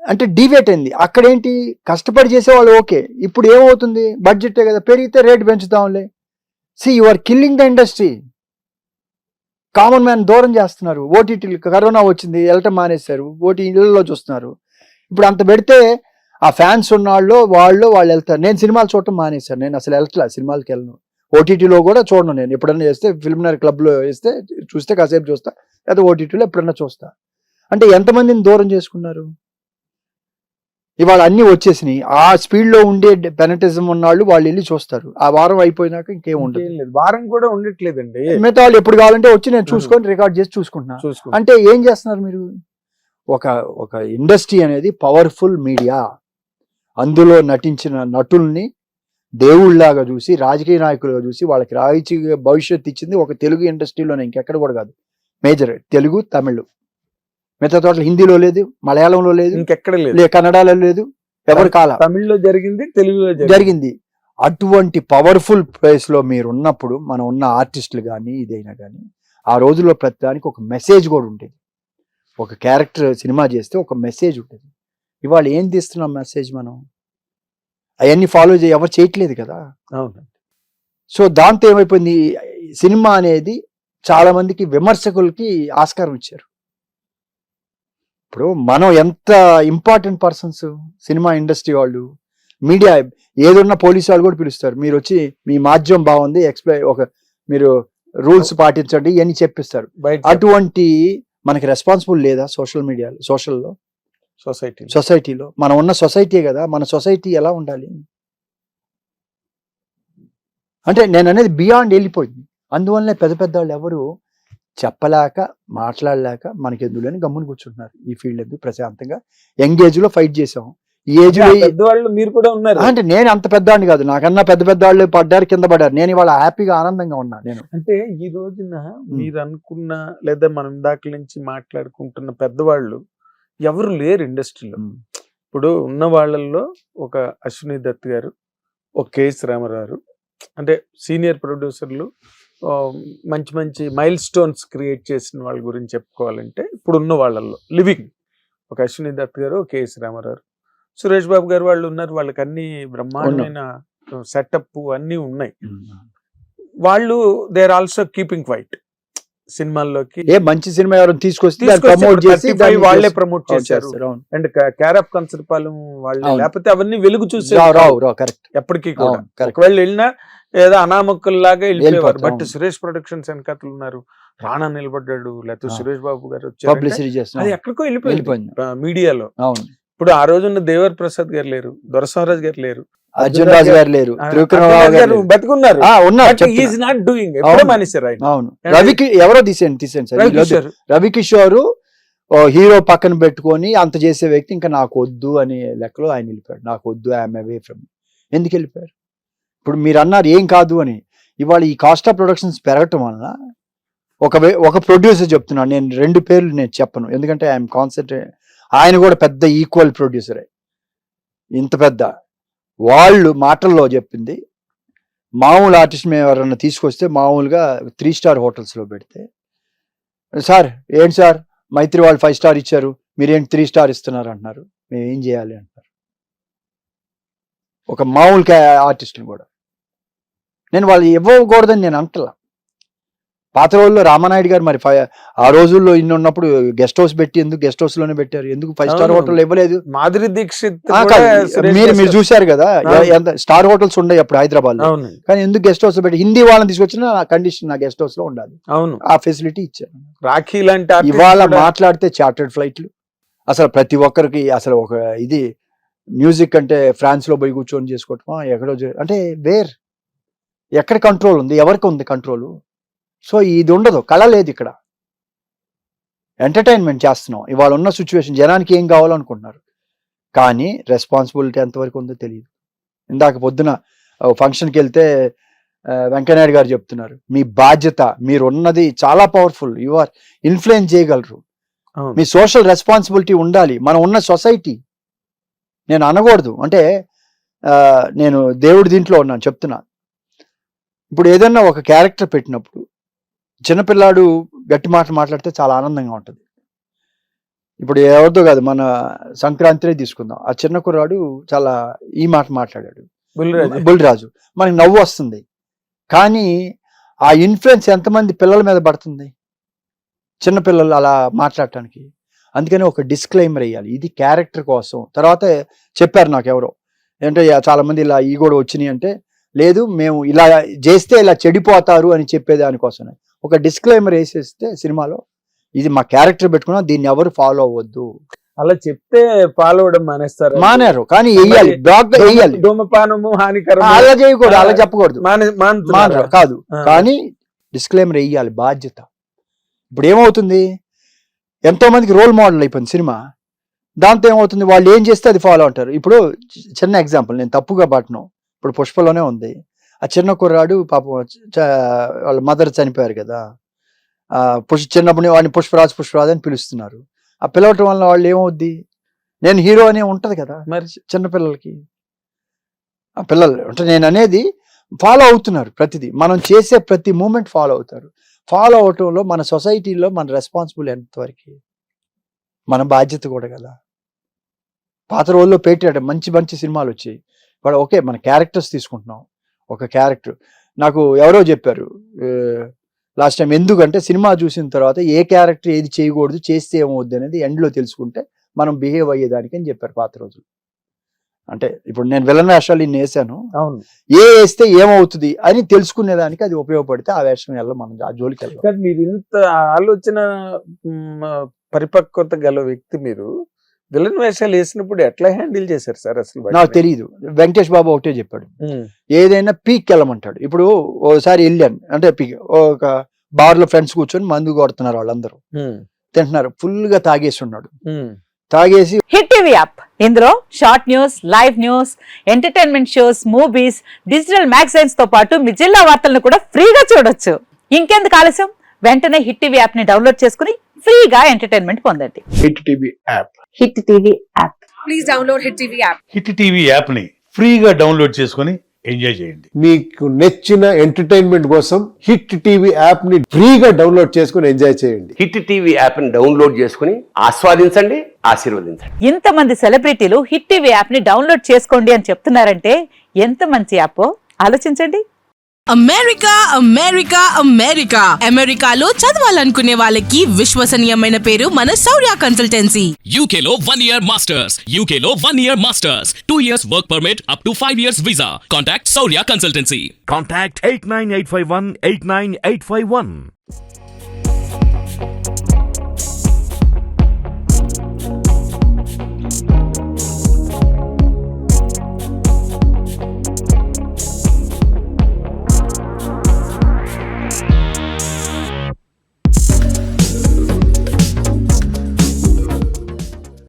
అంటే డివేట్ అయింది. అక్కడేంటి కష్టపడి చేసేవాళ్ళు ఓకే. ఇప్పుడు ఏమవుతుంది, బడ్జెటే కదా, పెరిగితే రేటు పెంచుతాంలే. You are killing the industry. Common man దూరం చేస్తున్నారు. ఓటీటీలు కరోనా వచ్చింది, వెళ్ళటం మానేశారు, ఇళ్ళలో చూస్తున్నారు. ఇప్పుడు అంత పెడితే ఆ ఫ్యాన్స్ ఉన్నాళ్ళు వాళ్ళు వెళ్తారు. నేను సినిమాలు చూడటం మానేశాను, నేను అసలు వెళ్ళట్లా, సినిమాలకి వెళ్ళను. ఓటీటీలో కూడా చూడను. నేను ఎప్పుడన్నా చేస్తే ఫిల్మ్నర్ క్లబ్లో వేస్తే చూస్తే కాసేపు చూస్తా, లేదా ఓటీటీలో ఎప్పుడన్నా చూస్తా. అంటే ఎంతమందిని దూరం చేసుకున్నారు. ఇవాళ అన్ని వచ్చేసినాయి. ఆ స్పీడ్లో ఉండే పెనటిజం ఉన్నాళ్ళు వాళ్ళు వెళ్ళి చూస్తారు. ఆ వారం అయిపోయినాక ఇంకేం ఉండదు. వారం కూడా ఉండట్లేదండి. మిగతా వాళ్ళు ఎప్పుడు కావాలంటే వచ్చి నేను చూసుకొని రికార్డ్ చేసి చూసుకుంటున్నా. అంటే ఏం చేస్తున్నారు మీరు? ఒక ఇండస్ట్రీ అనేది పవర్ఫుల్ మీడియా. అందులో నటించిన నటుల్ని దేవుళ్ళలాగా చూసి, రాజకీయ నాయకులుగా చూసి, వాళ్ళకి రాజకీయ భవిష్యత్తు ఇచ్చింది ఒక తెలుగు ఇండస్ట్రీలోనే, ఇంకెక్కడ కూడా కాదు. మేజర్ తెలుగు, తమిళ్. మిగతా చోట్ల హిందీలో లేదు, మలయాళంలో లేదు, ఇంకెక్కడ లేదు, కన్నడలో లేదు, ఎవరి కాల తమిళ్లో జరిగింది, తెలుగులో జరిగింది. అటువంటి పవర్ఫుల్ ప్లేస్ లో మీరు ఉన్నప్పుడు, మనం ఉన్న ఆర్టిస్టులు కానీ ఇదైనా కానీ, ఆ రోజుల్లో ప్రతిదానికి ఒక మెసేజ్ కూడా ఉండేది. ఒక క్యారెక్టర్ సినిమా చేస్తే ఒక మెసేజ్ ఉంటుంది. ఇవాళ ఏం తీస్తున్నాం మెసేజ్? మనం అవన్నీ ఫాలో ఎవరు చేయట్లేదు కదా. సో దాంతో ఏమైపోయింది, సినిమా అనేది చాలా మందికి విమర్శకులకి ఆస్కారం ఇచ్చారు. ఇప్పుడు మనం ఎంత ఇంపార్టెంట్ పర్సన్స్, సినిమా ఇండస్ట్రీ వాళ్ళు, మీడియా, ఏదున్నా పోలీసు వాళ్ళు కూడా పిలుస్తారు. మీరు వచ్చి మీ మాధ్యమం బాగుంది, మీరు రూల్స్ పాటించండి ఇవన్నీ చెప్పిస్తారు. అటువంటి మనకి రెస్పాన్సిబుల్ లేదా సోషల్ మీడియాలో, సొసైటీలో? మనం ఉన్న సొసైటీ కదా, మన సొసైటీ ఎలా ఉండాలి అంటే నేను అనేది బియాండ్ వెళ్ళిపోయింది. అందువల్లనే పెద్ద వాళ్ళు ఎవరు చెప్పలేక, మాట్లాడలేక మనకి ఎందులోని గమ్మున కూర్చుంటున్నారు. ఈ ఫీల్డ్ ఎందుకు ప్రశాంతంగా ఎంగేజ్ లో ఫైట్ చేసాం. ఈ ఏజ్ పెద్దవాళ్ళు మీరు కూడా ఉన్నారు. అంటే నేను అంత పెద్దవాడిని కాదు, నాకన్నా పెద్ద వాళ్ళు పడ్డారు, కింద పడ్డారు. నేను ఇవాళ హ్యాపీగా ఆనందంగా ఉన్నా. నేను అంటే ఈ రోజున మీరు అనుకున్న, లేదా మనం ఇందాక నుంచి మాట్లాడుకుంటున్న పెద్దవాళ్ళు ఎవరు లేరు ఇండస్ట్రీలో. ఇప్పుడు ఉన్న వాళ్ళల్లో ఒక అశ్విని దత్ గారు, ఒక కేఎస్ రామారావు, అంటే సీనియర్ ప్రొడ్యూసర్లు, మంచి మైల్ స్టోన్స్ క్రియేట్ చేసిన వాళ్ళ గురించి చెప్పుకోవాలంటే ఇప్పుడు ఉన్న వాళ్ళల్లో లివింగ్ ఒక అశ్విని దత్ గారు, కేఎస్ రామారావు, సురేష్ బాబు గారు వాళ్ళు ఉన్నారు. వాళ్ళకి అన్ని బ్రహ్మాండమైన సెటప్ అన్నీ ఉన్నాయి. వాళ్ళు they are also keeping quiet. సినిమాల్లోకి ఏ మంచి సినిమా ఎవరు తీసుకొస్తే వాళ్ళే ప్రమోట్ చేశారు. అండ్ కేర్ ఆఫ్ కంచరపాలెం వాళ్ళే, లేకపోతే అవన్నీ వెలుగు చూసే ఎప్పటికీ కూడా. ఒకవేళ వెళ్ళినా ఏదో అనామకుల్లాగా వెళ్ళిపోయేవారు. బట్ సురేష్ ప్రొడక్షన్స్ వెనకాతలు ఉన్నారు, రాణా నిలబడ్డాడు, లేకపోతే సురేష్ బాబు గారు వచ్చారు, అది ఎక్కడికో వెళ్ళిపోయింది మీడియాలో. ఇప్పుడు ఆ రోజున్న దేవర్ ప్రసాద్ గారు లేరు, దొరసామరాజు గారు లేరు, అర్జున్ రాజు గారు లేరు, బతుకున్నారు. ఎవరో తీసేయండి సార్. రవికిషోర్ హీరో పక్కన పెట్టుకొని అంత చేసే వ్యక్తి ఇంకా నాకు వద్దు అనే లెక్కలో ఆయన వెళ్ళిపోయాడు. నాకు వద్దు, ఐఎమ్ అవే ఫ్రమ్. ఎందుకు వెళ్ళిపోయారు? ఇప్పుడు మీరు అన్నారు ఏం కాదు అని. ఇవాళ ఈ కాస్ట్ ఆఫ్ ప్రొడక్షన్స్ పెరగటం వలన ఒక ప్రొడ్యూసర్ చెప్తున్నాను, నేను 2 పేర్లు నేను చెప్పను, ఎందుకంటే ఐఎమ్ కాన్సన్ట్రేట్. ఆయన కూడా పెద్ద ఈక్వల్ ప్రొడ్యూసరే. ఇంత పెద్ద వాళ్ళు మాటల్లో చెప్పింది, మామూలు ఆర్టిస్ట్ మేము ఎవరన్నా తీసుకొస్తే మామూలుగా 3 స్టార్ హోటల్స్లో పెడితే, సార్ ఏంటి సార్ మైత్రి వాళ్ళు 5 స్టార్ ఇచ్చారు, మీరేంటి 3 స్టార్ ఇస్తున్నారు అంటున్నారు, మేము ఏం చేయాలి అంటున్నారు. ఒక మామూలు ఆర్టిస్టులు కూడా నేను వాళ్ళు ఇవ్వకూడదని నేను అంటలా. పాత రోజుల్లో రామానాయుడు గారు మరి ఆ రోజుల్లో ఇన్ని ఉన్నప్పుడు గెస్ట్ హౌస్ పెట్టి ఎందుకు గెస్ట్ హౌస్ లోనే పెట్టారు, ఎందుకు 5 స్టార్ హోటల్ ఇవ్వలేదు? మాధురి దీక్షిత్ మీరు చూశారు కదా, ఎంత స్టార్ హోటల్స్ ఉండే అప్పుడు హైదరాబాద్ లో, కానీ ఎందుకు గెస్ట్ హౌస్ పెట్టి హిందీ వాళ్ళని తీసుకొచ్చిన కండిషన్ నా గెస్ట్ హౌస్ లో ఉండాలి. అవును, ఆ ఫెసిలిటీ ఇచ్చారు. రాఖీ లాంటి ఇవాళ మాట్లాడితే చార్టర్డ్ ఫ్లైట్లు, అసలు ప్రతి ఒక్కరికి అసలు ఒక ఇది మ్యూజిక్ అంటే ఫ్రాన్స్ లో పోయి కూర్చొని చేసుకోవటమా, ఎక్కడో అంటే ఎక్కడ కంట్రోల్ ఉంది, ఎవరికి ఉంది కంట్రోల్? సో ఇది ఉండదు, కళ లేదు ఇక్కడ. ఎంటర్టైన్మెంట్ చేస్తున్నాం. ఇవాళ ఉన్న సిచ్యువేషన్ జనానికి ఏం కావాలనుకుంటున్నారు, కానీ రెస్పాన్సిబిలిటీ ఎంతవరకు ఉందో తెలియదు. ఇందాక పొద్దున ఫంక్షన్కి వెళ్తే వెంకయ్యనాయుడు గారు చెప్తున్నారు, మీ బాధ్యత, మీరు ఉన్నది చాలా పవర్ఫుల్, యు ఆర్ ఇన్ఫ్లుయెన్స్ చేయగలరు, మీ సోషల్ రెస్పాన్సిబిలిటీ ఉండాలి. మనం ఉన్న సొసైటీ నేను అనకూడదు అంటే నేను దేవుడి దీంట్లో ఉన్నాను చెప్తున్నా. ఇప్పుడు ఏదన్నా ఒక క్యారెక్టర్ పెట్టినప్పుడు చిన్నపిల్లాడు గట్టి మాటలు మాట్లాడితే చాలా ఆనందంగా ఉంటుంది. ఇప్పుడు ఎవరితో కాదు, మన సంక్రాంతినే తీసుకుందాం. ఆ చిన్న కుర్రాడు చాలా ఈ మాట మాట్లాడాడు, బుల్లిరాజు. మనకి నవ్వు వస్తుంది, కానీ ఆ ఇన్ఫ్లుయెన్స్ ఎంతమంది పిల్లల మీద పడుతుంది, చిన్నపిల్లలు అలా మాట్లాడటానికి. అందుకని ఒక డిస్క్లైమర్ వేయాలి, ఇది క్యారెక్టర్ కోసం. తర్వాత చెప్పారు నాకు ఎవరో, ఏంటంటే చాలా మంది ఇలా ఈ కూడా వచ్చినాయి అంటే, లేదు మేము ఇలా చేస్తే ఇలా చెడిపోతారు అని చెప్పేదానికోసం ఒక డిస్క్లైమర్ వేసేస్తే సినిమాలో, ఇది మా క్యారెక్టర్ పెట్టుకున్నాం, దీన్ని ఎవరు ఫాలో అవ్వద్దు. అలా చెప్తే ఫాలో అవడం మానేస్తారు. మానేరు, కానీ వేయాలి, బ్లాక్ గా వేయాలి. ధూమపానము హానికరం అలా చేయకూడదు, అలా చెప్పకూడదు, మానేరు కాదు. కానీ డిస్క్లైమర్ వేయాలి, బాధ్యత. ఇప్పుడు ఏమవుతుంది, ఎంతో మందికి రోల్ మోడల్ అయిపోయింది సినిమా. దాంతో ఏమవుతుంది, వాళ్ళు ఏం చేస్తే అది ఫాలో అంటారు. ఇప్పుడు చిన్న ఎగ్జాంపుల్, నేను తప్పుగా పట్టను, ఇప్పుడు పుష్పలోనే ఉంది. ఆ చిన్న కుర్రాడు పాపం వాళ్ళ మదర్ చనిపోయారు కదా, చిన్నప్పుడు వాడిని పుష్పరాజ్ అని పిలుస్తున్నారు. ఆ పిలవటం వల్ల వాళ్ళు ఏమవుద్ది, నేను హీరో అనే ఉంటది కదా మరి చిన్నపిల్లలకి. ఆ పిల్లలు అంటే నేను అనేది ఫాలో అవుతున్నారు, ప్రతిదీ మనం చేసే ప్రతి మూమెంట్ ఫాలో అవుతారు. ఫాలో అవటంలో మన సొసైటీలో మన రెస్పాన్సిబుల్ ఎంతవరకు, మన బాధ్యత కూడా కదా. పాత రోజుల్లో పెట్టాడు మంచి మంచి సినిమాలు వచ్చాయి, వాడు ఓకే మన క్యారెక్టర్స్ తీసుకుంటున్నాం. ఒక క్యారెక్టర్ నాకు ఎవరో చెప్పారు లాస్ట్ టైం, ఎందుకంటే సినిమా చూసిన తర్వాత ఏ క్యారెక్టర్ ఏది చేయకూడదు, చేస్తే ఏమవుద్ది అనేది ఎండ్లో తెలుసుకుంటే మనం బిహేవ్ అయ్యేదానికి అని చెప్పారు పాత రోజులు. అంటే ఇప్పుడు నేను విలన్ వేషాలు ఇన్ని వేసాను, వేస్తే ఏమవుతుంది అని తెలుసుకునేదానికి అది ఉపయోగపడితే ఆ వేషం వెళ్ళం, మనం ఆ జోలికి వెళ్ళాం. మీరు ఇంత ఆలోచన పరిపక్వత గల వ్యక్తి, మీరు విలన్ వేషాలు వేసినప్పుడు ఎట్లా హ్యాండిల్ చేశారు సార్ అసలు? నాకు తెలియదు. వెంకటేష్ బాబు ఒకటే చెప్పాడు, ఏదైనా పీక్ వెళ్ళమంటాడు. ఇప్పుడు ఓసారి వెళ్ళాను అంటే పీక్, ఒక బార్ లో ఫ్రెండ్స్ కూర్చొని మందు కొడుతున్నారు, వాళ్ళందరూ తింటున్నారు, ఫుల్ గా తాగేసి ఉన్నాడు. తాగేసి హిట్ టీవీ యాప్, ఇందులో short news, live news, entertainment shows, movies, digital magazines తో పాటు మీ జిల్లా వార్తలను కూడా ఫ్రీగా చూడొచ్చు. ఇంకెందుకు ఆలస్యం, వెంటనే హిట్ టీవీ యాప్ ని డౌన్లోడ్ చేసుకుని ఫ్రీగా ఎంటర్టైన్మెంట్ పొందండి. Hit TV app, hit TV app, please download hit TV app. Hit TV app ని ఫ్రీగా డౌన్లోడ్ చేసుకుని ఎంజాయ్ చేయండి. మీకు నచ్చిన ఎంటర్టైన్మెంట్ కోసం హిట్ టీవీ యాప్ ని ఫ్రీగా డౌన్లోడ్ చేసుకుని ఎంజాయ్ చేయండి. హిట్ టీవీ యాప్ ని డౌన్లోడ్ చేసుకుని ఆస్వాదించండి, ఆశీర్వదించండి. ఇంతమంది సెలబ్రిటీలు హిట్ టీవీ యాప్ ని డౌన్లోడ్ చేసుకోండి అని చెప్తున్నారంటే ఎంత మంచి యాప్ ఆలోచించండి. అమెరికా అమెరికా అమెరికా అమెరికాలో చదవాలనుకునే వాళ్ళకి విశ్వసనీయమైన పేరు మన శౌర్య కన్సల్టెన్సీ. UK లో 1 year masters, UK లో 1 year masters, 2 years work permit up to 5 years visa. Contact Saurya Consultancy. Contact 89851 89851.